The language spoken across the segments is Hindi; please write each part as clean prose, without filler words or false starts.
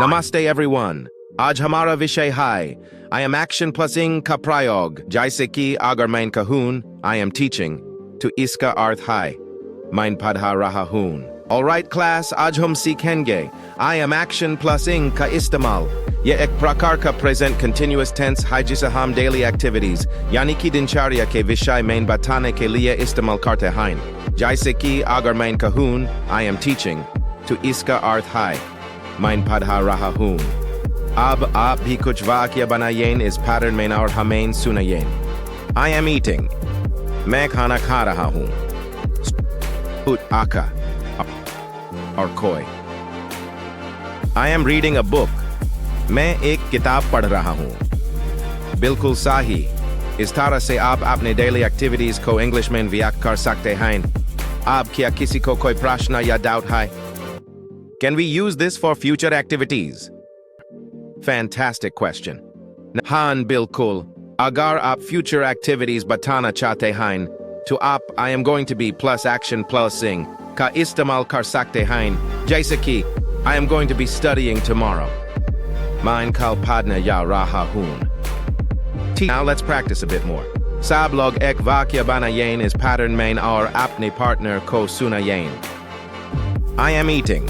Namaste everyone. आज हमारा विषय है I am action plus ing का प्रयोग जैसे कि अगर मैं कहूँ I am teaching तो इसका अर्थ है मैं पढ़ा रहा हूँ. Alright class, आज हम सीखेंगे I am action plus ing का इस्तेमाल. यह एक प्रकार का present continuous tense है जिसे हम daily activities यानी कि दिनचर्या के विषय में बताने के लिए इस्तेमाल करते हैं. जैसे कि अगर मैं कहूँ I am teaching तो इसका अर्थ है मैं पढ़ा रहा हूँ. अब आप भी कुछ वाक्य बनाइए इस पैटर्न में और हमें सुनाइए. I am eating. मैं खाना खा रहा हूँ. आका और कोई. I am reading a book. मैं एक किताब पढ़ रहा हूँ. बिल्कुल सही. इस तरह से आप अपने डेली एक्टिविटीज को इंग्लिश में व्यक्त कर सकते हैं. आप क्या किसी को कोई प्रश्न या डाउट है? Can we use this for future activities? Fantastic question. हाँ बिल्कुल. अगर आप future activities बताना चाहते हैं तो आप I am going to be plus action plus ing का इस्तेमाल कर सकते हैं. जैसे कि I am going to be studying tomorrow. मैं कल पढ़ने जा रहा हूँ. Now let's practice a bit more. सब लोग एक वाक्य बनाइए इस पैटर्न में और अपने पार्टनर को सुनाइए. I am eating.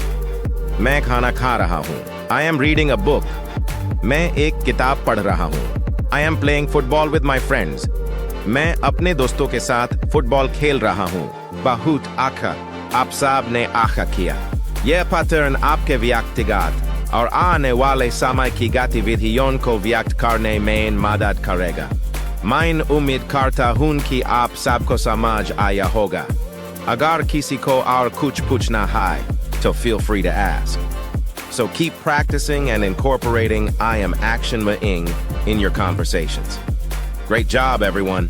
मैं खाना खा रहा हूँ. I am reading a book. मैं एक किताब पढ़ रहा हूँ. I am playing football with my friends. मैं अपने दोस्तों के साथ फुटबॉल खेल रहा हूँ. बहुत अच्छा. आप सब ने अच्छा किया. यह पैटर्न आपके व्यक्तिगत और आने वाले समय की गतिविधियों को व्यक्त करने में मदद करेगा. मैं उम्मीद करता हूँ कि आप सबको समझ आया होगा. अगर किसी को और कुछ पूछना है so feel free to ask. So keep practicing and incorporating I am action ing in your conversations. Great job, everyone.